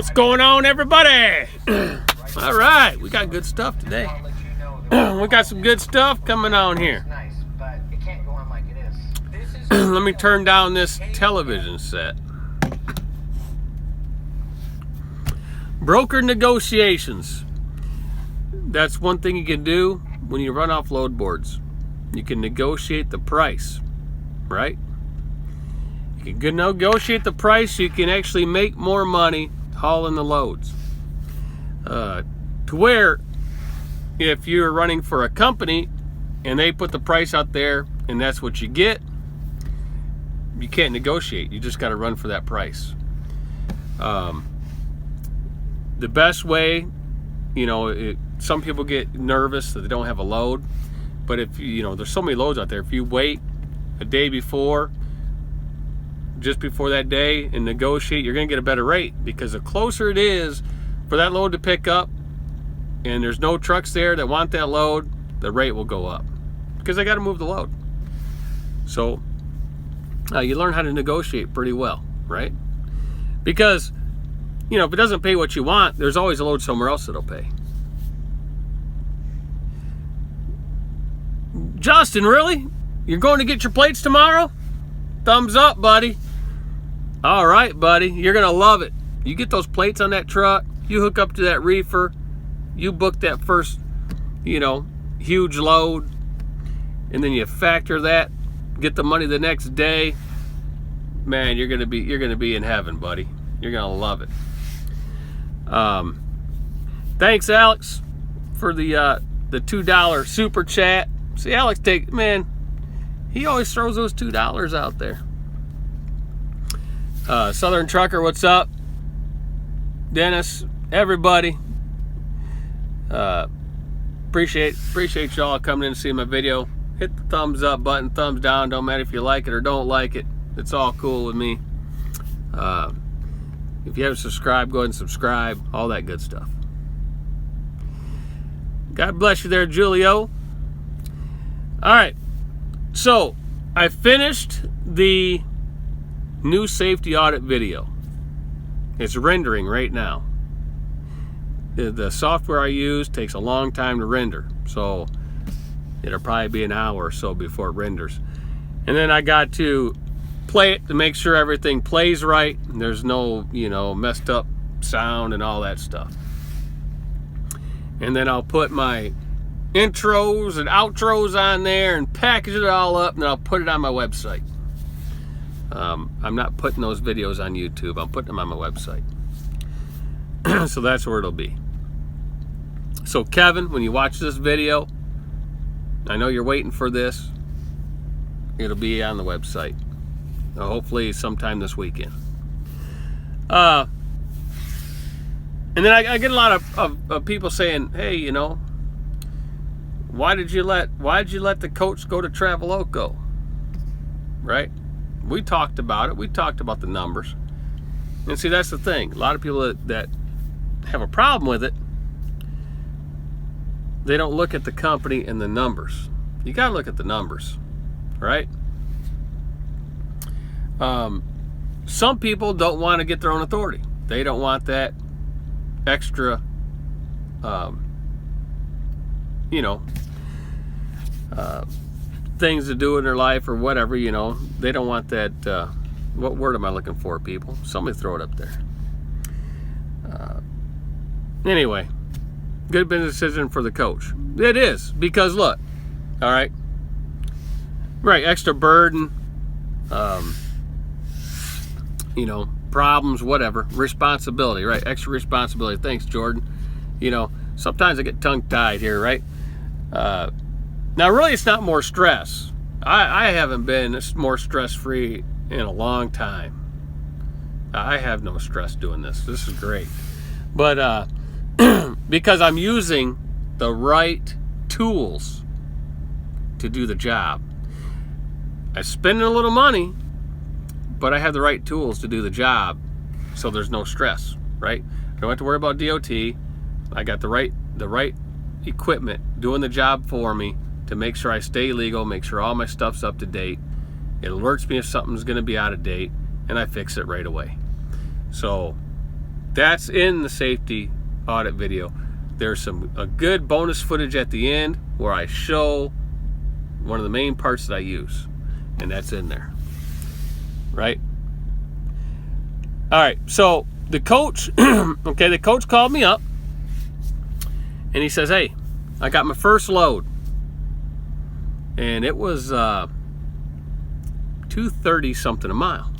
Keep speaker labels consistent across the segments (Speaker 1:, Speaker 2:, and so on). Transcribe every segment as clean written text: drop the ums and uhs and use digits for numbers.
Speaker 1: What's going on, everybody? All right, we got good stuff today. We got some good stuff coming on here. Let me turn down this television set. Broker negotiations. That's one thing you can do when you run off load boards. You can negotiate the price, right? You can negotiate the price. You can actually make more money hauling the loads. To where if you're running for a company and they put the price out there and that's what you get, you can't negotiate. You just got to run for that price. The best way, some people get nervous that they don't have a load, but if there's so many loads out there, if you wait a day before, just before that day, and negotiate, you're going to get a better rate, because the closer it is for that load to pick up and there's no trucks there that want that load, the rate will go up because they got to move the load. So you learn how to negotiate pretty well, right? Because if it doesn't pay what you want, there's always a load somewhere else that'll pay. Justin, really? You're going to get your plates tomorrow? Thumbs up, buddy. All right, buddy. You're going to love it. You get those plates on that truck, you hook up to that reefer, you book that first, huge load, and then you factor that, get the money the next day. Man, you're going to be in heaven, buddy. You're going to love it. Thanks, Alex, for the $2 super chat. See, Alex, he always throws those $2 out there. Southern Trucker, what's up? Dennis, everybody. Appreciate y'all coming in and seeing my video. Hit the thumbs up button, thumbs down. Don't matter if you like it or don't like it. It's all cool with me. If you haven't subscribed, go ahead and subscribe. All that good stuff. God bless you there, Julio. All right. So, I finished the new safety audit video. It's rendering right now. The software I use takes a long time to render, so it'll probably be an hour or so before it renders. And then I got to play it to make sure everything plays right and there's no, messed up sound and all that stuff. And then I'll put my intros and outros on there and package it all up, and then I'll put it on my website. I'm not putting those videos on YouTube. I'm putting them on my website. So that's where it'll be. So Kevin, when you watch this video, I know you're waiting for this. It'll be on the website. Hopefully sometime this weekend. And then I get a lot of people saying, hey, why did you let the coach go to Traveloco? Right? We talked about it. We talked about the numbers. And see, that's the thing. A lot of people that have a problem with it, they don't look at the company and the numbers. You got to look at the numbers, right? Some people don't want to get their own authority. They don't want that extra, things to do in their life or whatever, they don't want that, what word am I looking for, people? Somebody throw it up there. Anyway, good business decision for the coach. It is, because look, all right, extra burden, problems, whatever, responsibility, right? Extra responsibility. Thanks, Jordan. Sometimes I get tongue-tied here, right? Now, really, it's not more stress. I haven't been more stress-free in a long time. I have no stress doing this. This is great. But because I'm using the right tools to do the job. I'm spending a little money, but I have the right tools to do the job, so there's no stress, right? I don't have to worry about DOT. I got the right equipment doing the job for me to make sure I stay legal, make sure all my stuff's up to date. It alerts me if something's going to be out of date, and I fix it right away. So That's in the safety audit video. There's a good bonus footage at the end where I show one of the main parts that I use, and that's in there, right? All right, so the coach, okay, the coach called me up, and he says, hey, I got my first load, and it was $2.30 something a mile,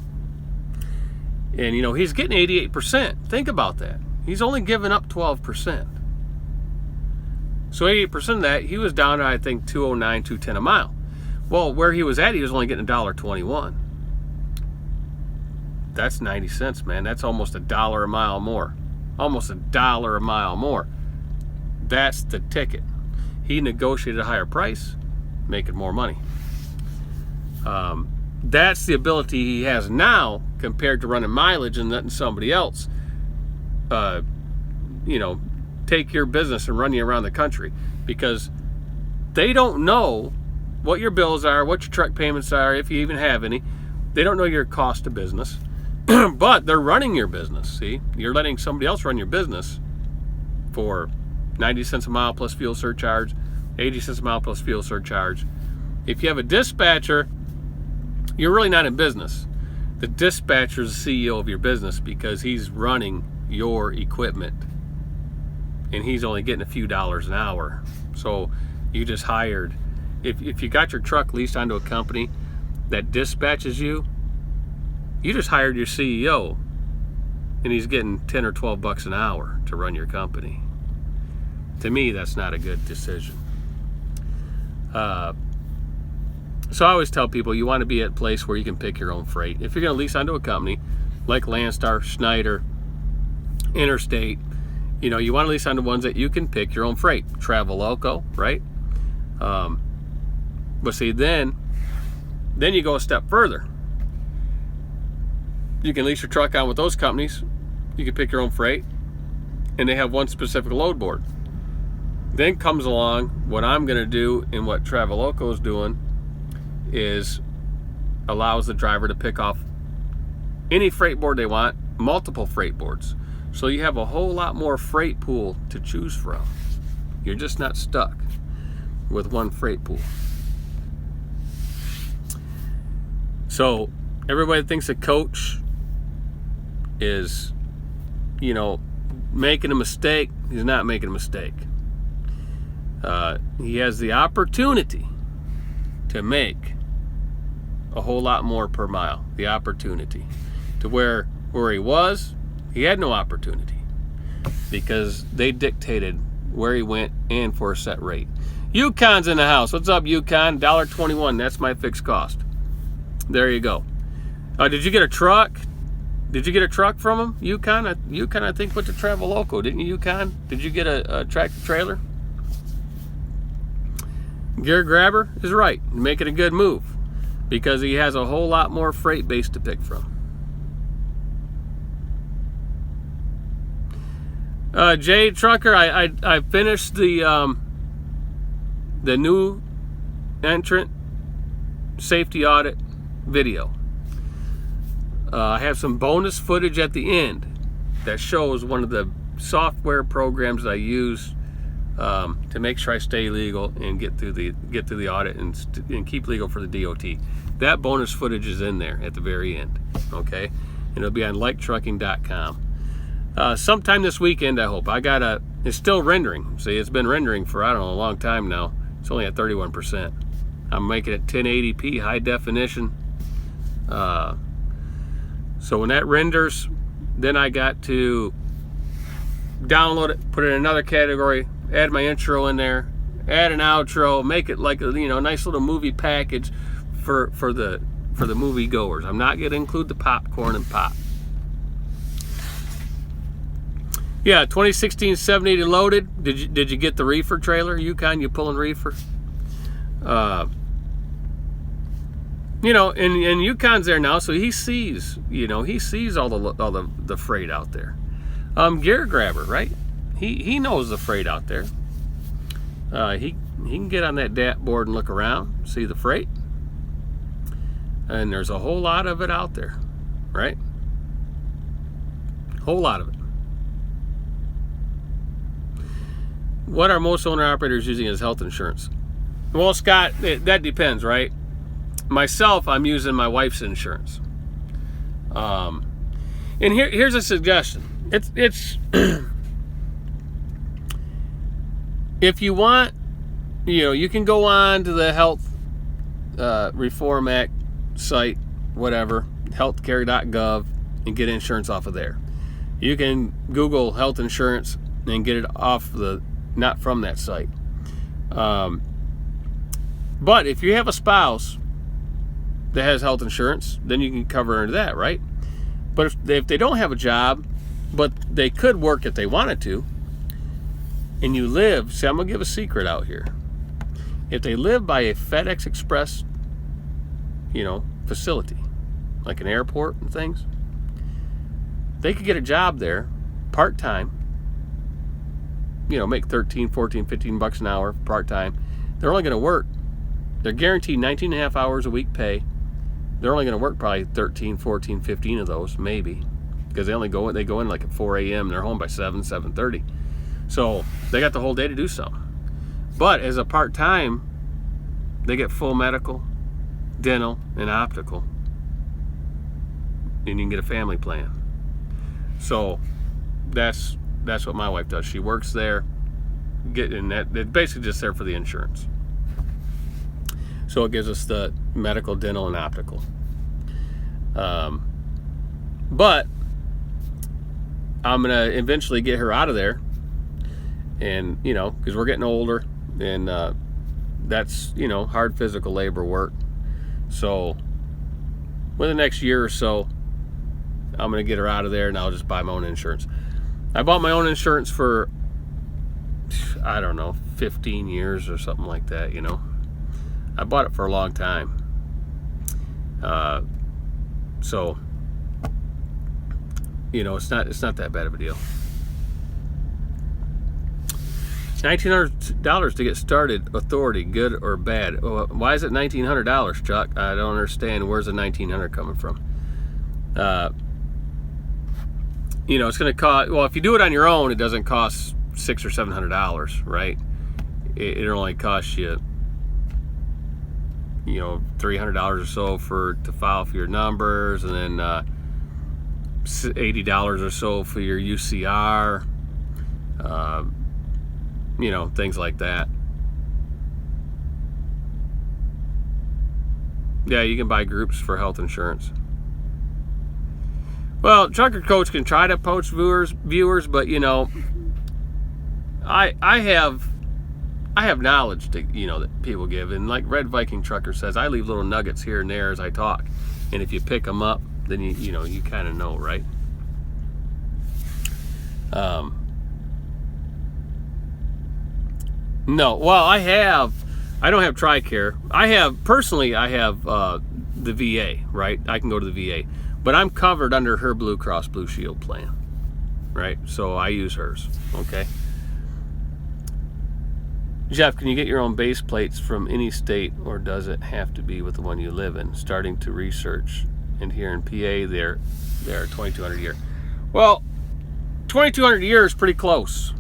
Speaker 1: and you know, he's getting 88%. Think about that. He's only giving up 12%. So 88% of that, he was down to, I think, $2.09, $2.10 a mile. Well, where he was at, he was only getting $1.21. That's 90 cents, man. That's almost $1 a mile more. Almost $1 a mile more. That's the ticket. He negotiated a higher price, making more money. That's the ability he has now compared to running mileage and letting somebody else, you know, take your business and run you around the country, because they don't know what your bills are, what your truck payments are, if you even have any. They don't know your cost of business, but they're running your business. See, you're letting somebody else run your business for 90 cents a mile plus fuel surcharge, 80 cents a mile plus fuel surcharge. If you have a dispatcher, you're really not in business. The dispatcher is the CEO of your business because he's running your equipment, and he's only getting a few dollars an hour. So you just hired, if you got your truck leased onto a company that dispatches you, you just hired your CEO, and he's getting 10 or 12 bucks an hour to run your company. To me, that's not a good decision. So I always tell people, you want to be at a place where you can pick your own freight. If you're going to lease onto a company like Landstar, Schneider, Interstate, you know, you want to lease onto ones that you can pick your own freight. Traveloco, right? But see, then you go a step further. You can lease your truck on with those companies. You can pick your own freight, and they have one specific load board. Then comes along what I'm going to do, and what Traveloco is doing is allows the driver to pick off any freight board they want, multiple freight boards. So you have a whole lot more freight pool to choose from. You're just not stuck with one freight pool. So everybody thinks a coach is, you know, making a mistake. He's not making a mistake. He has the opportunity to make a whole lot more per mile. The opportunity to where he was, he had no opportunity because they dictated where he went and for a set rate. Yukon's in the house. What's up, Yukon? $1.21. That's my fixed cost. There you go. Did you get a truck? Did you get a truck from him, Yukon? Yukon, I think, went to Traveloco, didn't you, Yukon? Did you get a tractor trailer? Gear Grabber is right, making a good move because he has a whole lot more freight base to pick from. Jay Trucker, I finished the new entrant safety audit video. I have some bonus footage at the end that shows one of the software programs that I use to make sure I stay legal and get through the audit and keep legal for the DOT. That bonus footage is in there at the very end. Okay, and it'll be on liketrucking.com. Sometime this weekend, I hope. It's still rendering. See, it's been rendering for, I don't know, a long time now. It's only at 31%. I'm making it 1080p, high definition. So when that renders, then I got to download it, put it in another category, add my intro in there, add an outro, make it like a, you know, nice little movie package for the movie goers. I'm not going to include the popcorn and pop. Yeah, 2016 780 loaded. Did you get the reefer trailer, Yukon? You pulling reefer? You know, and Yukon's there now, so he sees, you know, all the freight out there. Gear Grabber, right? He knows the freight out there. He can get on that DAT board and look around, see the freight, and there's a whole lot of it out there, right? Whole lot of it. what are most owner-operators using as health insurance? Well, Scott, that depends, right? Myself, I'm using my wife's insurance. And here's a suggestion. It's if you want, you can go on to the Health Reform Act site, whatever, healthcare.gov, and get insurance off of there. You can Google health insurance and get it not from that site. But if you have a spouse that has health insurance, then you can cover under that, right? But if they don't have a job, but they could work if they wanted to, and you live, see, I'm going to give a secret out here. If they live by a FedEx Express, facility, like an airport and things, they could get a job there, part-time, make 13, 14, 15 bucks an hour part-time. They're only going to work, they're guaranteed 19 and a half hours a week pay. They're only going to work probably 13, 14, 15 of those, maybe, because they go in like at 4 a.m. and they're home by 7:30. So they got the whole day to do something. But as a part-time, they get full medical, dental, and optical, and you can get a family plan. So that's what my wife does. She works there, getting that. It's basically just there for the insurance. So it gives us the medical, dental, and optical. But I'm gonna eventually get her out of there, and because we're getting older, and that's hard physical labor work. So within the next year or so, I'm gonna get her out of there, and I'll just buy my own insurance. I bought my own insurance for, I don't know, 15 years or something like that. I bought it for a long time. So it's not that bad of a deal. $1,900 to get started. Authority, good or bad? Why is it $1,900, Chuck? I don't understand. Where's the $1,900 coming from? It's going to cost. Well, if you do it on your own, it doesn't cost $600 or $700, right? It only costs you, $300 or so to file for your numbers, and then $80 or so for your UCR. Things like that. Yeah, you can buy groups for health insurance. Well, Trucker Coach can try to poach viewers, but I have knowledge that people give, and like Red Viking Trucker says, I leave little nuggets here and there as I talk, and if you pick them up, then you kind of know, right? No, well, I don't have TRICARE. I have the VA, right? I can go to the VA, but I'm covered under her Blue Cross Blue Shield plan, right? So I use hers, okay? Jeff, can you get your own base plates from any state, or does it have to be with the one you live in? Starting to research, and here in PA, they're $2,200 a year. Well, $2,200 a year is pretty close.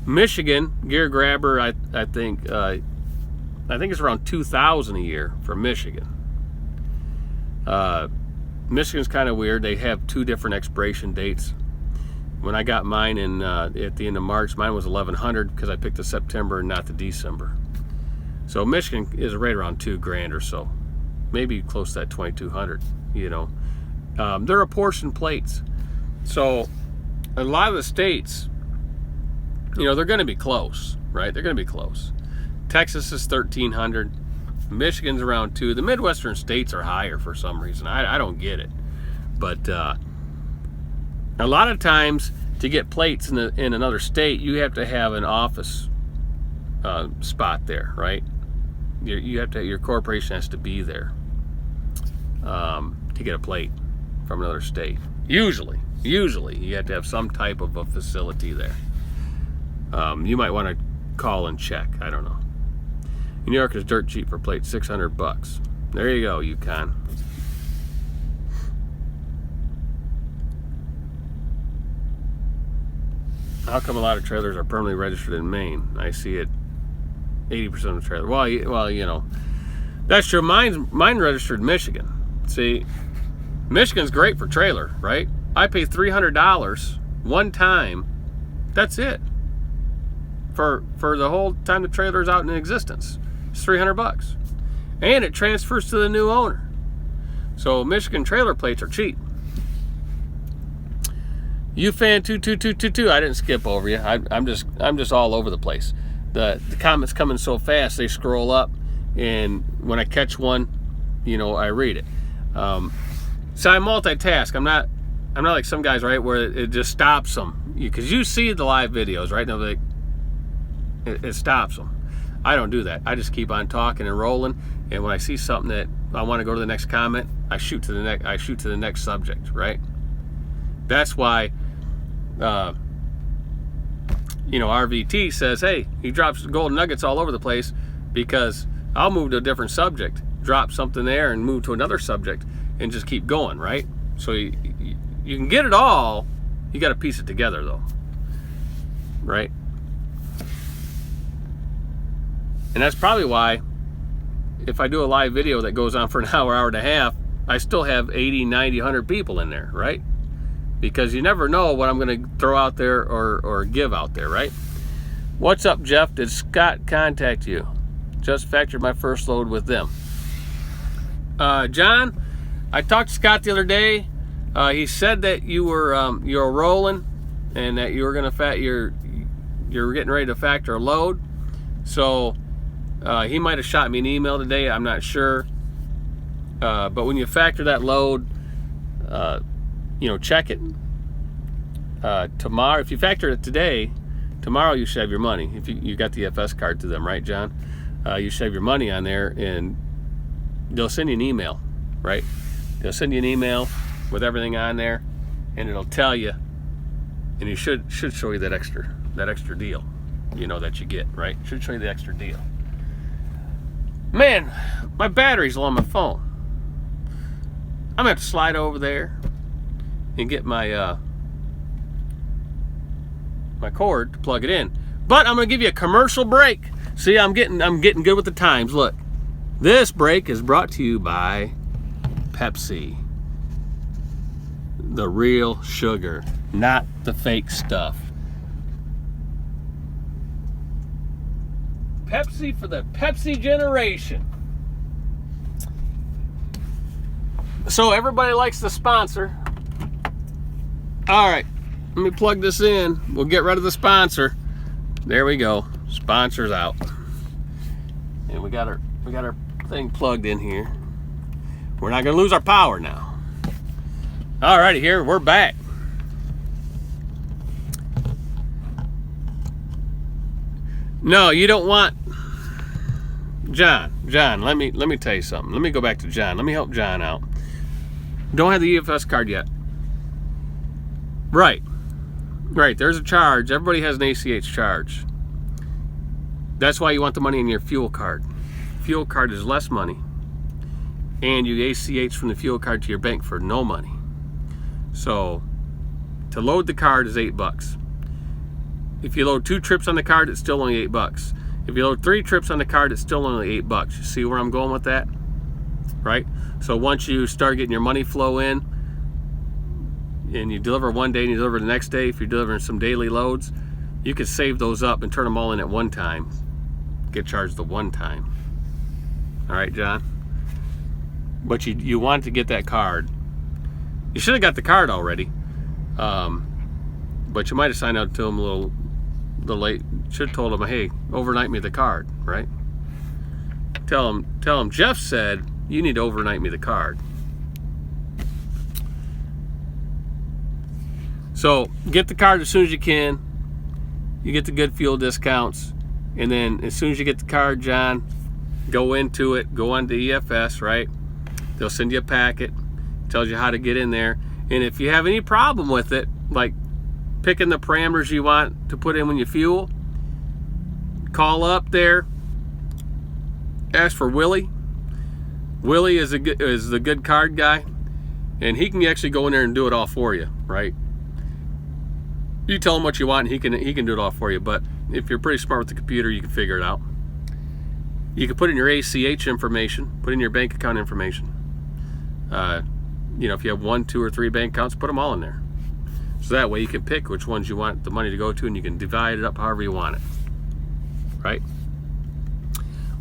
Speaker 1: Michigan gear grabber, I think it's around $2,000 a year for Michigan. Michigan's kind of weird. They have two different expiration dates. When I got mine at the end of March, mine was $1,100 because I picked the September and not the December. So Michigan is right around $2,000 or so, maybe close to that $2,200. They're apportioned plates, so a lot of the states, they're going to be close, right? They're going to be close. Texas is $1,300. Michigan's around $2,000. The Midwestern states are higher for some reason. I don't get it, but a lot of times to get plates in another state, you have to have an office spot there, right? Your corporation has to be there to get a plate from another state. Usually you have to have some type of a facility there. You might want to call and check. I don't know. New York is dirt cheap for plates, $600. There you go, Yukon. How come a lot of trailers are permanently registered in Maine? I see it 80% of the trailers. Well, you know, that's true. Mine registered in Michigan. See, Michigan's great for trailer, right? I pay $300 one time. That's it. For the whole time the trailer's out in existence. It's $300. And it transfers to the new owner. So Michigan trailer plates are cheap. UFan22222, I didn't skip over you. I'm just all over the place. The comments coming so fast, they scroll up, and when I catch one, you know, I read it. So I multitask. I'm not like some guys, right, where it just stops them. Because you see the live videos, right? Now, like, it stops them. I don't do that. I just keep on talking and rolling. And when I see something that I want to go to the next comment, I shoot to the next subject, right? That's why, you know, RVT says, hey, he drops golden nuggets all over the place, because I'll move to a different subject, drop something there, and move to another subject, and just keep going, right? So you can get it all. You got to piece it together, though, right? And that's probably why, if I do a live video that goes on for an hour, hour and a half, I still have 80, 90, 100 people in there, right? Because you never know what I'm going to throw out there or give out there, right? What's up, Jeff? Did Scott contact you? Just factored my first load with them. John, I talked to Scott the other day. He said that you were rolling, and that you were you're getting ready to factor a load. So he might have shot me an email today. I'm not sure. But when you factor that load, you know, check it. Tomorrow, if you factor it today, tomorrow you should have your money. If you got the FS card to them, right, John? You should have your money on there, and they'll send you an email, right? They'll send you an email with everything on there, and it'll tell you, and you should show you that extra deal, you know, that you get, right? Should show you the extra deal. Man, my battery's low on my phone. I'm gonna have to slide over there and get my my cord to plug it in. But I'm gonna give you a commercial break. See, I'm getting good with the times. Look, this break is brought to you by Pepsi. The real sugar, not the fake stuff. Pepsi for the Pepsi generation. So everybody likes the sponsor. All right, let me plug this in. We'll get rid of the sponsor. There we go. Sponsor's out. And we got our thing plugged in here. We're not gonna lose our power now. All righty, here we're back. No, you don't want John, let me tell you something. Let me go back to John. Let me help John out. Don't have the EFS card yet. Right. There's a charge. Everybody has an ACH charge. That's why you want the money in your fuel card. Fuel card is less money, and you ACH from the fuel card to your bank for no money. So to load the card is $8. If you load 2 trips on the card, it's still only $8. If you load 3 trips on the card, it's still only $8. You see where I'm going with that? Right? So once you start getting your money flow in, and you deliver one day and you deliver the next day, if you're delivering some daily loads, you could save those up and turn them all in at one time. Get charged the one time. All right, John? But you want to get that card. You should have got the card already. But you might have signed out to them a little late. Should have told them, hey, overnight me the card, right? Tell them Jeff said you need to overnight me the card. So get the card as soon as you can. You get the good fuel discounts, and then as soon as you get the card, John, go into it. Go on to EFS, right? They'll send you a packet, tells you how to get in there. And if you have any problem with it, like picking the parameters you want to put in when you fuel, call up there, ask for Willie. Willie is the good card guy, and he can actually go in there and do it all for you, right? You tell him what you want, and he can do it all for you. But if you're pretty smart with the computer, you can figure it out. You can put in your ACH information, put in your bank account information. If you have 1, 2, or 3 bank accounts, put them all in there. So that way you can pick which ones you want the money to go to, and you can divide it up however you want it. Right?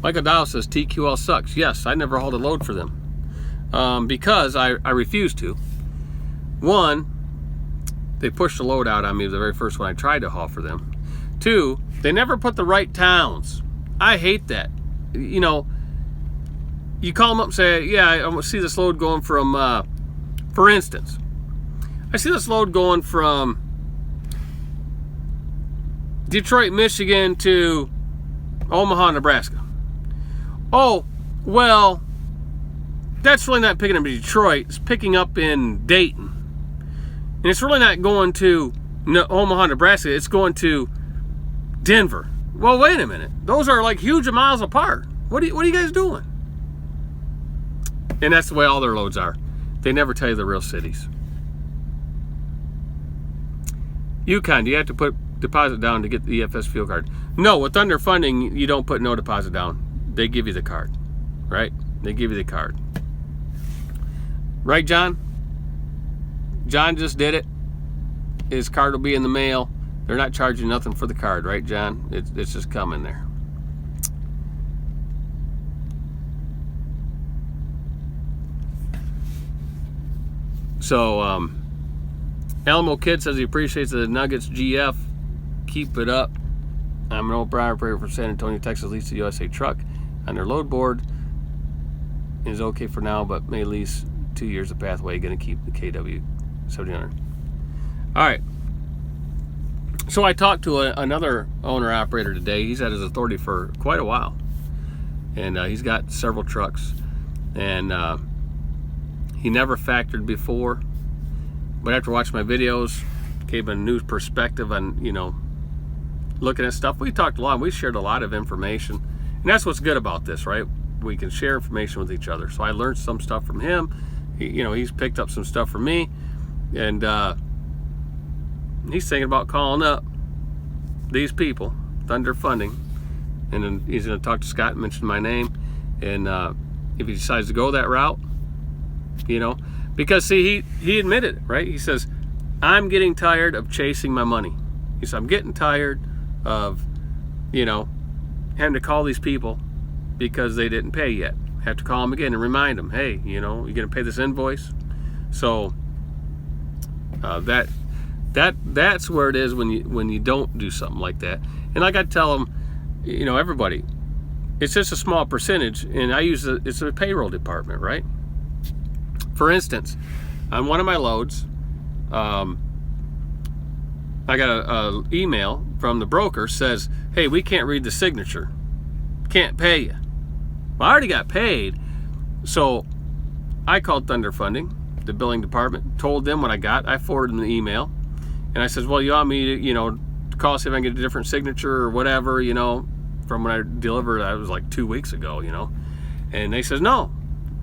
Speaker 1: Michael Dow says TQL sucks. Yes, I never hauled a load for them because I refused to. One, they pushed the load out on me the very first one I tried to haul for them. 2, they never put the right towns. I hate that. You call them up and say, yeah, I see this load going from, for instance, I see this load going from Detroit, Michigan to Omaha, Nebraska. Oh, well, that's really not picking up in Detroit. It's picking up in Dayton. And it's really not going to Omaha, Nebraska. It's going to Denver. Well, wait a minute. Those are like huge miles apart. What are you guys doing? And that's the way all their loads are. They never tell you the real cities. Yukon, do you have to put deposit down to get the EFS fuel card? No, with underfunding, you don't put no deposit down. They give you the card, right? They give you the card. Right, John? John just did it. His card will be in the mail. They're not charging nothing for the card, right, John? It's just coming there. So, Alamo Kid says he appreciates the Nuggets GF. Keep it up. I'm an old operator from San Antonio, Texas, lease a USA truck. On their load board is okay for now, but may lease 2 years of pathway. Going to keep the KW 1700. All right. So I talked to another owner-operator today. He's had his authority for quite a while. And he's got several trucks. And he never factored before. But after watching my videos, gave a new perspective on, looking at stuff. We talked a lot. We shared a lot of information. And that's what's good about this, right? We can share information with each other. So I learned some stuff from him. He's picked up some stuff from me. And he's thinking about calling up these people, Thunder Funding. And then he's going to talk to Scott and mention my name. And if he decides to go that route, because see, he admitted it, right? He says, I'm getting tired of chasing my money. He said, I'm getting tired of, having to call these people because they didn't pay yet. Have to call them again and remind them, hey, you're going to pay this invoice. So that's where it is when you don't do something like that. And like I tell them, everybody, it's just a small percentage, and I use it's a payroll department, right? For instance, on one of my loads, I got a email from the broker says, hey, we can't read the signature. Can't pay you. Well, I already got paid. So I called Thunder Funding, the billing department, told them what I got. I forwarded them the email. And I said, well, you want me to, call, see if I can get a different signature or whatever, from when I delivered. That was like 2 weeks ago, And they says, no,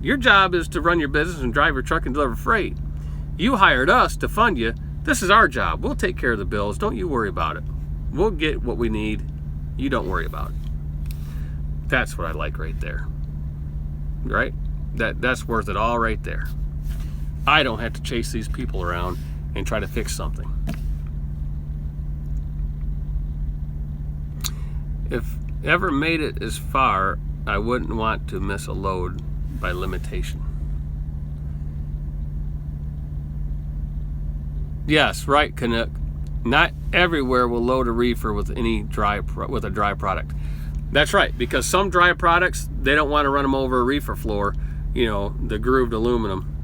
Speaker 1: your job is to run your business and drive your truck and deliver freight. You hired us to fund you. This is our job. We'll take care of the bills. Don't you worry about it. We'll get what we need. You don't worry about it. That's what I like right there. Right? That's worth it all right there. I don't have to chase these people around and try to fix something. If ever made it as far, I wouldn't want to miss a load by limitation. Yes, right, Canuck. Not everywhere will load a reefer with a dry product. That's right, because some dry products, they don't want to run them over a reefer floor, the grooved aluminum.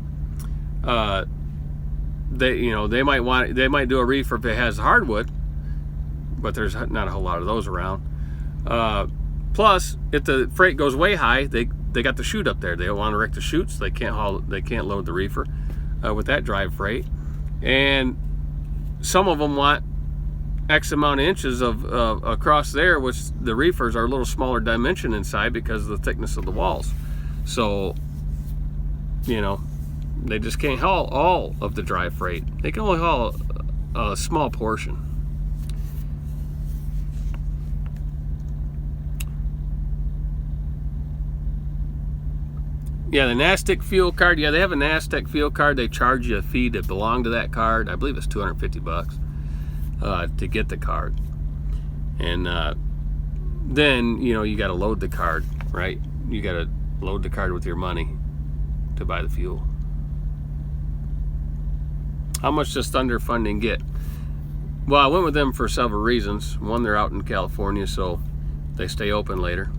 Speaker 1: They might do a reefer if it has hardwood, but there's not a whole lot of those around. Plus, if the freight goes way high, they got the chute up there. They don't want to wreck the chutes. They can't load the reefer with that dry freight. And some of them want X amount of inches of across there, which the reefers are a little smaller dimension inside because of the thickness of the walls. So, they just can't haul all of the dry freight. They can only haul a small portion. Yeah, the NASDAQ fuel card. Yeah, they have a NASDAQ fuel card. They charge you a fee to belong to that card. I believe it's $250 to get the card. And then, you know, you got to load the card, right? You got to load the card with your money to buy the fuel. How much does Thunder Funding get? Well, I went with them for several reasons. One, they're out in California, so they stay open later.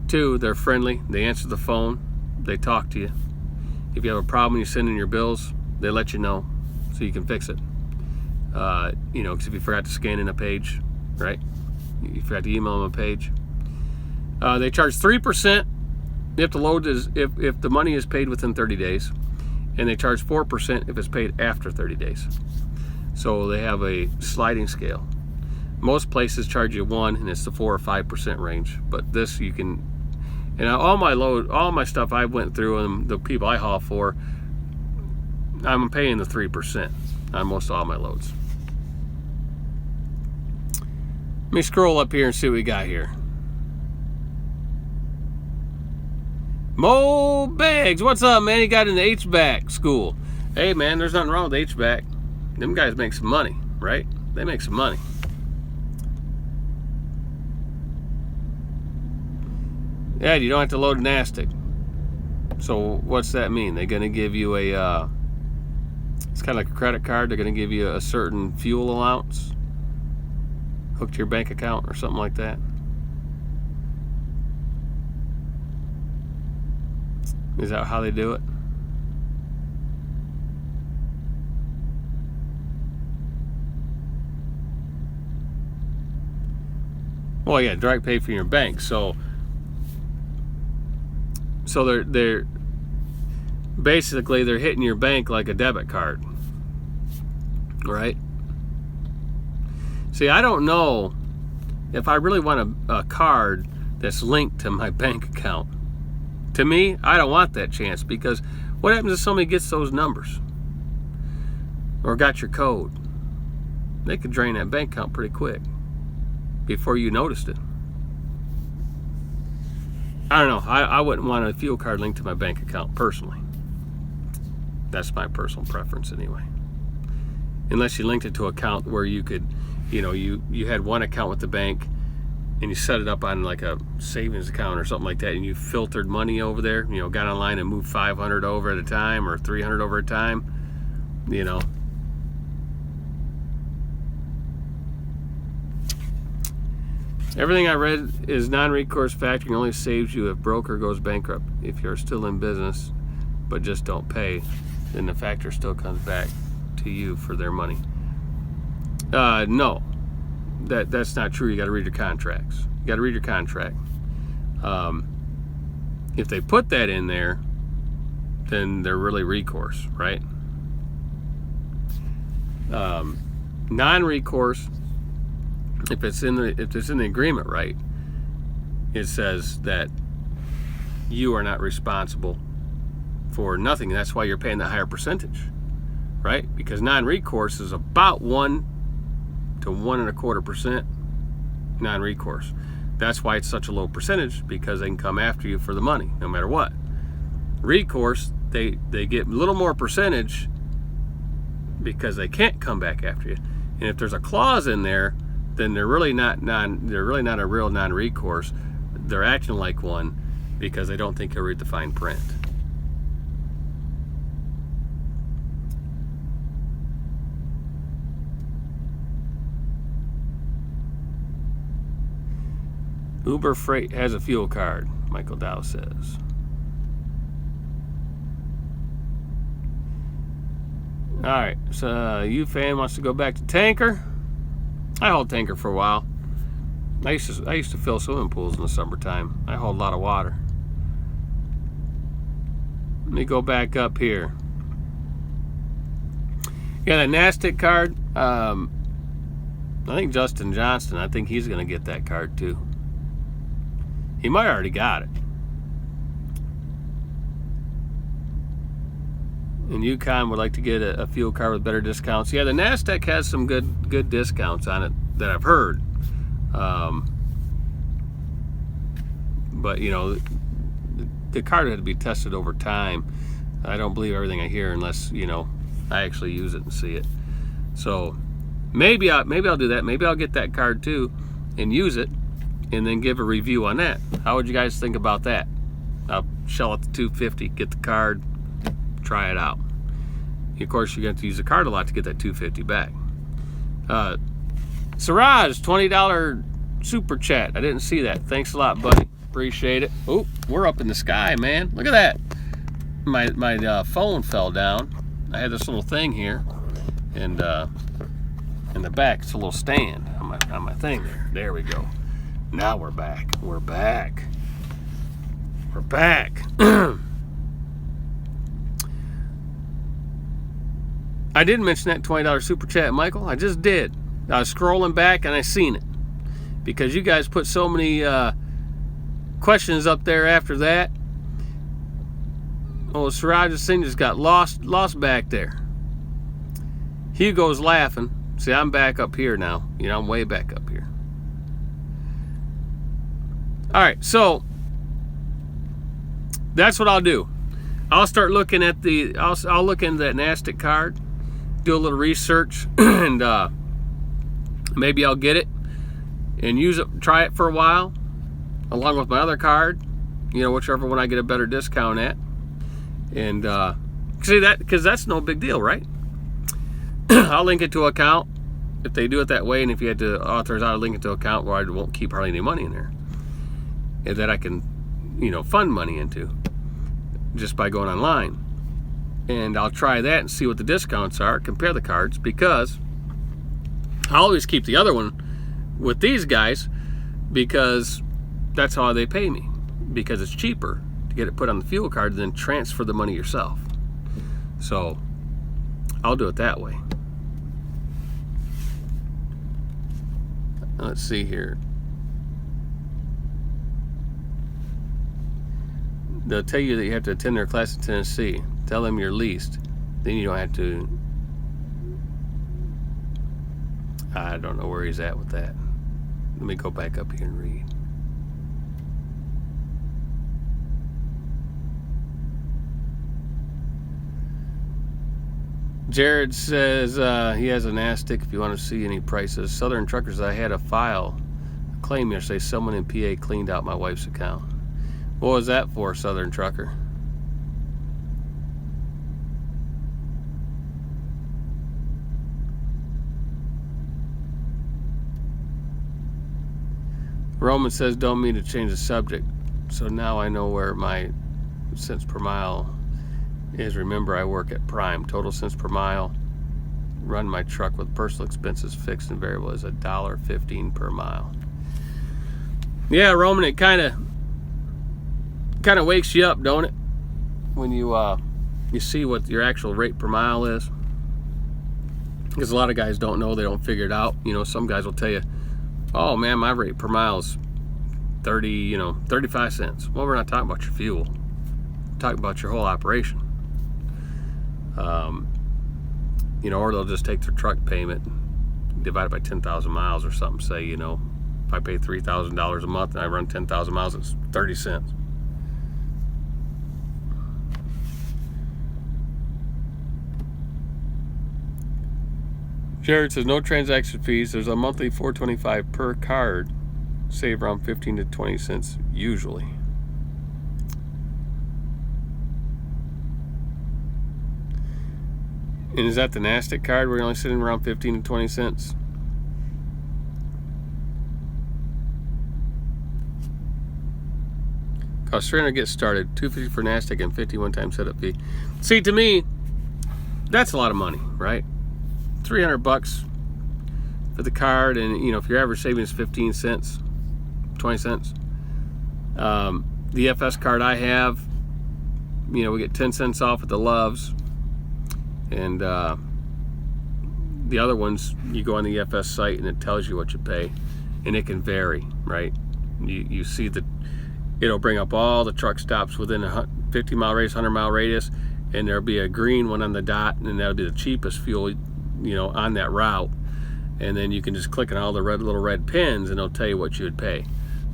Speaker 1: Two, they're friendly. They answer the phone. They talk to you. If you have a problem, you send in your bills. They let you know so you can fix it. You know, because if you forgot to scan in a page, right? You forgot to email them a page. They charge 3% if the load is if the money is paid within 30 days, and they charge 4% if it's paid after 30 days. So they have a sliding scale. Most places charge you 1, and it's the 4 or 5% range. But this you can, and all my stuff I went through, and the people I haul for, I'm paying the 3% on most all my loads. Let me scroll up here and see what we got here. Mo Bags, what's up, man? He got in the HVAC school. Hey, man, there's nothing wrong with HVAC. Them guys make some money, right? They make some money. Yeah, you don't have to load an NASDAQ. So what's that mean? They're going to give you a, it's kind of like a credit card. They're going to give you a certain fuel allowance hooked to your bank account or something like that. Is that how they do it? Well, yeah, direct pay from your bank. So they're basically they're hitting your bank like a debit card, right? See, I don't know if I really want a card that's linked to my bank account. To me, I don't want that chance, because what happens if somebody gets those numbers or got your code? They could drain that bank account pretty quick before you noticed it. I don't know. I wouldn't want a fuel card linked to my bank account personally. That's my personal preference anyway. Unless you linked it to an account where you could, you know, you had one account with the bank and you set it up on like a savings account or something like that, and you filtered money over there, you know, got online and moved 500 over at a time or 300 over a time, you know. Everything I read is non-recourse factoring only saves you if broker goes bankrupt. If you're still in business but just don't pay, then the factor still comes back to you for their money. No, that's not true. You got to read your contracts. You got to read your contract. If they put that in there, then they're really recourse, right? Non-recourse, if it's in the agreement, right, it says that you are not responsible for nothing. That's why you're paying the higher percentage, right? Because non-recourse is about 1 to 1.25% non-recourse. That's why it's such a low percentage, because they can come after you for the money no matter what. Recourse, they get a little more percentage because they can't come back after you. And if there's a clause in there, then they're really not a real non-recourse. They're acting like one because they don't think you'll read the fine print. Uber Freight has a fuel card, Michael Dow says. Alright, so U-Fan wants to go back to tanker. I hauled tanker for a while. I used to fill swimming pools in the summertime. I hauled a lot of water. Let me go back up here. Yeah, that NASDAQ card. I think Justin Johnston, I think he's going to get that card too. He might already got it. And Yukon would like to get a fuel card with better discounts. Yeah, the NASDAQ has some good discounts on it that I've heard. But you know, the card had to be tested over time. I don't believe everything I hear unless, you know, I actually use it and see it. So maybe I'll do that. Maybe I'll get that card too and use it, and then give a review on that. How would you guys think about that? I'll shell it to $250, get the card, try it out. Of course, you're going to use the card a lot to get that $250 back. Siraj, $20 super chat. I didn't see that. Thanks a lot, buddy. Appreciate it. Oh, we're up in the sky, man. Look at that. My phone fell down. I had this little thing here, and in the back, it's a little stand on my thing there. There we go. Now we're back. We're back. We're back. I didn't mention that $20 super chat, Michael. I just did. I was scrolling back and I seen it, because you guys put so many questions up there after that. Oh, Siraj's thing just got lost back there. Hugo's laughing. See, I'm back up here now. You know, I'm way back up here. All right, so that's what I'll do. I'll start looking at I'll look into that NASDAQ card, do a little research, and maybe I'll get it and use it, try it for a while, along with my other card, you know, whichever one I get a better discount at. And see that, because that's no big deal, right? I'll link it to an account if they do it that way, and if you had to authorize, I'll link it to an account where I won't keep hardly any money in there, and that I can, you know, fund money into just by going online. And I'll try that and see what the discounts are, compare the cards, because I always keep the other one with these guys, because that's how they pay me, because it's cheaper to get it put on the fuel card than transfer the money yourself. So I'll do it that way. Let's see here. They'll tell you that you have to attend their class in Tennessee. Tell them you're leased. Then you don't have to. I don't know where he's at with that. Let me go back up here and read. Jared says he has a NASDAQ if you want to see any prices. Southern Truckers, I had a claim yesterday. Someone in PA cleaned out my wife's account. What was that for, Southern Trucker? Roman says, don't mean to change the subject. So now I know where my cents per mile is. Remember, I work at Prime. Total cents per mile. Run my truck with personal expenses fixed and variable is $1.15 per mile. Yeah, Roman, it kind of wakes you up, don't it? When you see what your actual rate per mile is. Because a lot of guys don't know, they don't figure it out. You know, some guys will tell you, oh man, my rate per mile is 35 cents. Well, we're not talking about your fuel. We're talking about your whole operation. You know, or they'll just take their truck payment, divide it by 10,000 miles or something. Say, you know, if I pay $3,000 a month and I run 10,000 miles, it's 30 cents. Jared says no transaction fees. There's a monthly $4.25 per card. Save around 15 to 20 cents usually. And is that the NASDAQ card where you're only sitting around 15 to 20 cents? Cost $300 to get started, $250 for NASDAQ, and $50 one-time setup fee. See, to me, that's a lot of money, right? $300 for the card, and you know, if your average savings is 15 cents, 20 cents. The FS card I have, you know, we get 10 cents off at the Loves, and the other ones, you go on the FS site and it tells you what you pay, and it can vary, right? You see that it'll bring up all the truck stops within a 50-mile radius, 100-mile radius, and there'll be a green one on the dot, and that'll be the cheapest fuel, on that route. And then you can just click on all the little red pins, and it'll tell you what you would pay.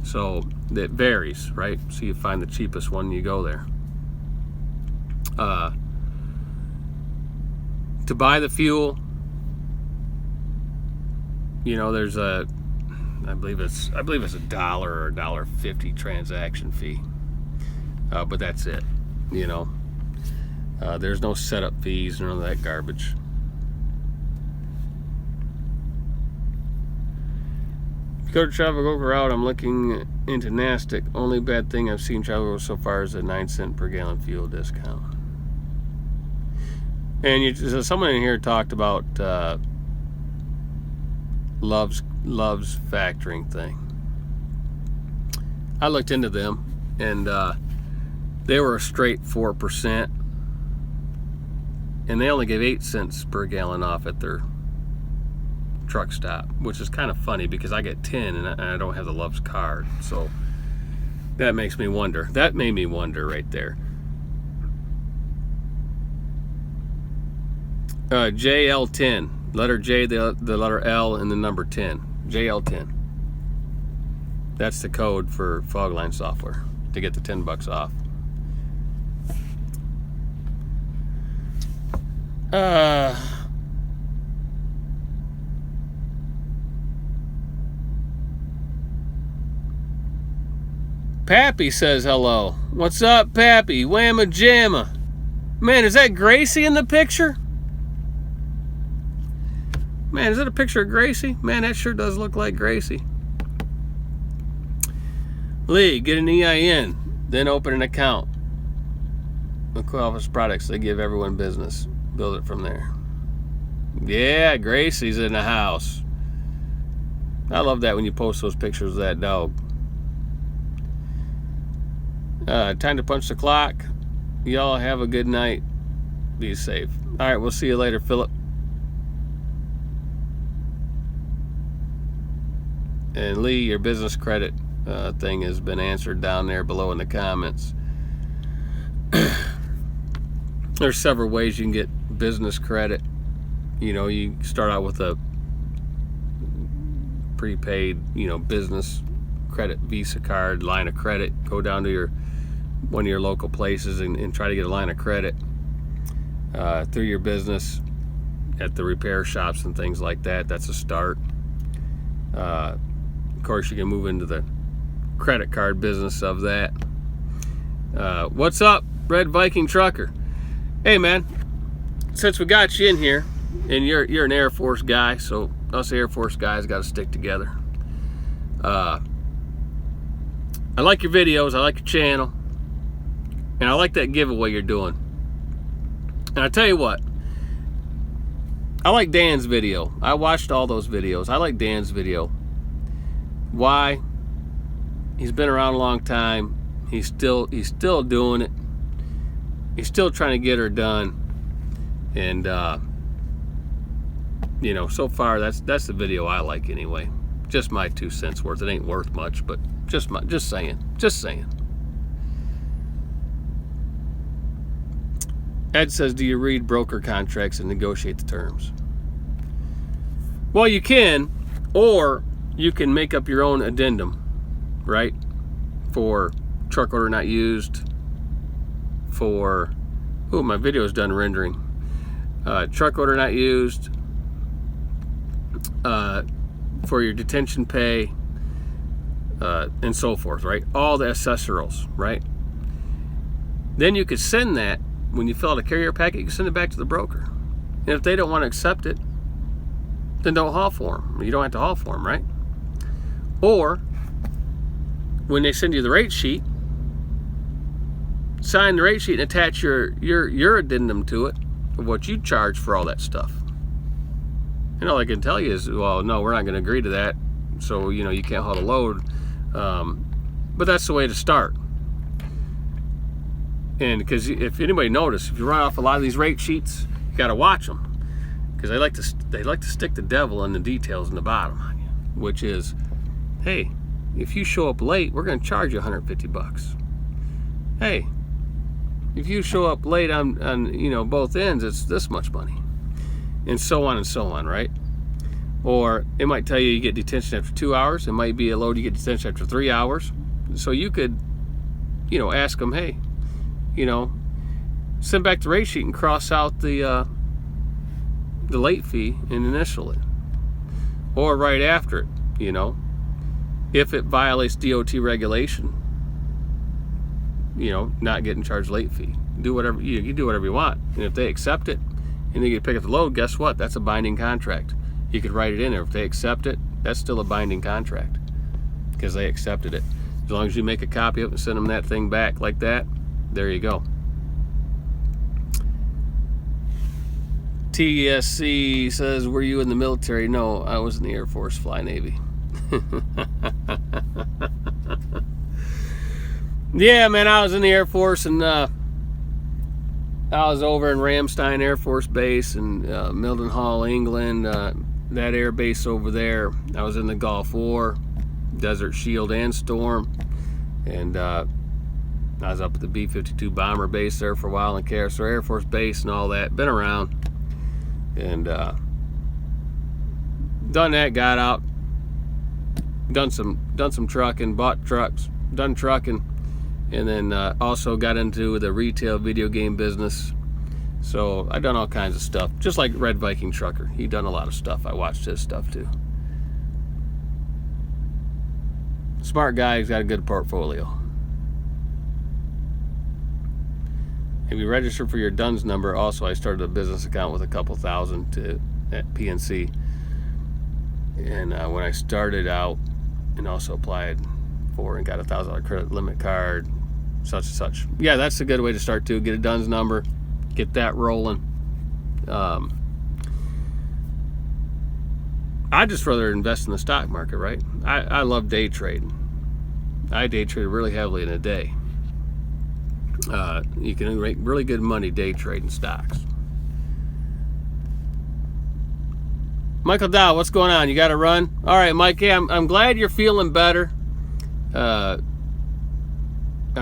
Speaker 1: So that varies, right? So you find the cheapest one, you go there. To buy the fuel, there's I believe it's $1 or $1.50 transaction fee, but that's it. There's no setup fees, none of that garbage. Go to Travel route. I'm looking into Nastic. Only bad thing I've seen Travel so far is a 9 cent per gallon fuel discount. And so someone in here talked about Love's factoring thing. I looked into them, and they were a straight 4%, and they only gave 8 cents per gallon off at their truck stop, which is kind of funny because I get 10 and I don't have the Love's card. So that makes me wonder. That made me wonder right there. JL10, letter J, the letter L, and the number 10. JL10. That's the code for Fogline software to get the $10 off. Pappy says hello. What's up, Pappy? Whamma jamma. Man, is that Gracie in the picture? Man, is that a picture of Gracie? Man, that sure does look like Gracie. Lee, get an EIN, then open an account. Office Products, they give everyone business. Build it from there. Yeah, Gracie's in the house. I love that when you post those pictures of that dog. Time to punch the clock. Y'all have a good night. Be safe. All right, we'll see you later, Philip. And Lee, your business credit thing has been answered down there below in the comments. There's several ways you can get business credit. You start out with a prepaid, business credit Visa card, line of credit. Go down to one of your local places and try to get a line of credit through your business at the repair shops and things like that. That's a start. Of course, you can move into the credit card business of that. What's up, Red Viking Trucker? Hey, man, since we got you in here, and you're an Air Force guy, so us Air Force guys got to stick together. I like your videos, I like your channel, and I like that giveaway you're doing. And I tell you what, I like Dan's video. I watched all those videos. I like Dan's video. Why? He's been around a long time. He's still doing it. He's still trying to get her done. And so far that's the video I like anyway. Just my 2 cents worth. It ain't worth much, but just saying. Ed says, do you read broker contracts and negotiate the terms? Well, you can, or you can make up your own addendum, right? For truck order not used, for, my video is done rendering. Truck order not used, for your detention pay, and so forth, right? All the accessorals, right? Then you could send that, when you fill out a carrier packet, you can send it back to the broker. And if they don't want to accept it, then don't haul for them. You don't have to haul for them, right? Or, when they send you the rate sheet, sign the rate sheet and attach your addendum to it of what you charge for all that stuff. And all I can tell you is, well, no, we're not going to agree to that. So, you can't haul a load. But that's the way to start. And because if anybody noticed, if you run off a lot of these rate sheets, you got to watch them. Because they like to stick the devil in the details in the bottom on you. Which is, hey, if you show up late, we're going to charge you $150. Hey, If you show up late on you know, both ends, it's this much money, and so on, right? Or it might tell you get detention after 2 hours. It might be a load you get detention after 3 hours. So you could, you know, ask them, hey, you know, send back the rate sheet and cross out the late fee and initial it, or right after it, you know, if it violates DOT regulation, you know, not getting charged late fee. Do whatever you do, whatever you want, and if they accept it and they get to pick up the load, guess what? That's a binding contract. You could write it in there. If they accept it, that's still a binding contract because they accepted it. As long as you make a copy of it and send them that thing back like that, there you go. TSC says, were you in the military? No, I was in the Air Force, Fly Navy. Yeah, man, I was in the Air Force, and I was over in Ramstein Air Force Base in Mildenhall, England. That air base over there, I was in the Gulf War, Desert Shield and Storm, and I was up at the B-52 bomber base there for a while in Carousel Air Force Base and all that. Been around, and done that, got out, done some trucking, bought trucks, done trucking, and then also got into the retail video game business. So I done all kinds of stuff, just like Red Viking Trucker. He done a lot of stuff. I watched his stuff too. Smart guy, he's got a good portfolio. If you register for your DUNS number, also I started a business account with a couple thousand at PNC. And when I started out, and also applied for and got a $1,000 credit limit card, such and such. Yeah, that's a good way to start too. Get a DUNS number, get that rolling. I'd just rather invest in the stock market, right? I love day trading. I day trade really heavily in a day. You can make really good money day trading stocks. Michael Dow, what's going on? You got to run? All right, Mike. Yeah, I'm glad you're feeling better. I'm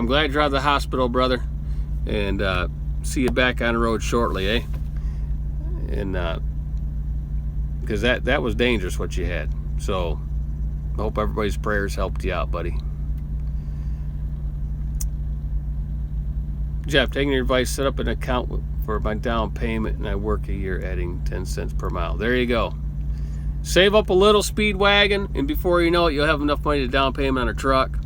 Speaker 1: glad you're out of the hospital, brother. And see you back on the road shortly, eh? And because that was dangerous what you had. So I hope everybody's prayers helped you out, buddy. Jeff, taking your advice, set up an account for my down payment, and I work a year adding 10 cents per mile. There you go. Save up a little, Speedwagon, and before you know it, you'll have enough money to down payment on a truck.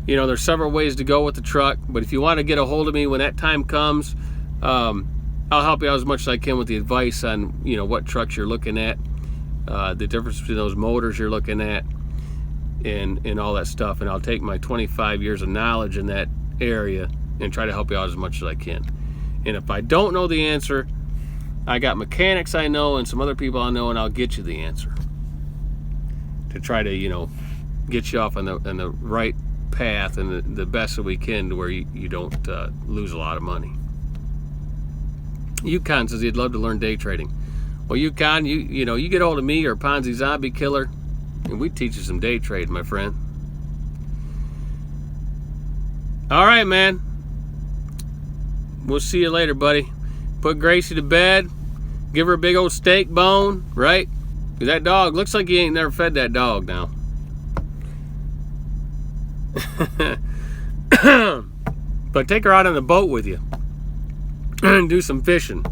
Speaker 1: You know, there's several ways to go with the truck, but if you want to get a hold of me when that time comes, I'll help you out as much as I can with the advice on, you know, what trucks you're looking at, the difference between those motors you're looking at, and all that stuff. And I'll take my 25 years of knowledge in that area and try to help you out as much as I can. And if I don't know the answer, I got mechanics I know and some other people I know, and I'll get you the answer to try to, you know, get you off on the right path and the best that we can to where you don't lose a lot of money. Yukon says he'd love to learn day trading. Well, Yukon, you know, you get hold of me or Ponzi Zombie Killer, and we teach you some day trade, my friend. All right, man. We'll see you later, buddy. Put Gracie to bed. Give her a big old steak bone, right? That dog looks like you ain't never fed that dog now. But take her out on the boat with you and do some fishing.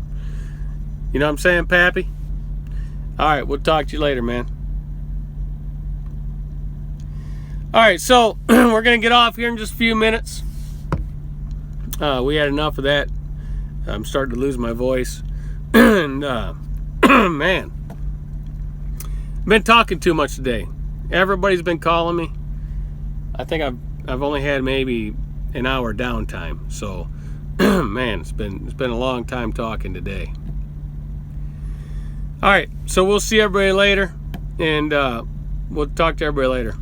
Speaker 1: You know what I'm saying, Pappy? All right, we'll talk to you later, man. All right, so we're going to get off here in just a few minutes. We had enough of that. I'm starting to lose my voice. And, man, been talking too much today. Everybody's been calling me. I think I've only had maybe an hour downtime. So, man, it's been a long time talking today. All right, so we'll see everybody later, and we'll talk to everybody later.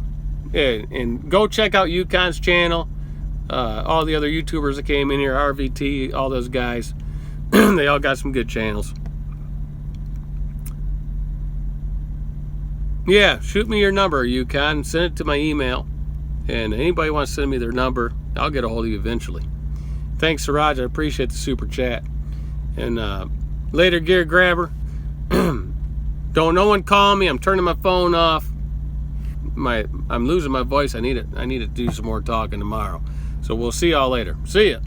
Speaker 1: And go check out Yukon's channel. All the other YouTubers that came in here, RVT, all those guys, they all got some good channels. Yeah, shoot me your number, Yukon. Send it to my email. And anybody wants to send me their number, I'll get a hold of you eventually. Thanks, Siraj. I appreciate the super chat. And later, gear grabber. Don't no one call me. I'm turning my phone off. I'm losing my voice. I need to do some more talking tomorrow. So we'll see y'all later. See ya.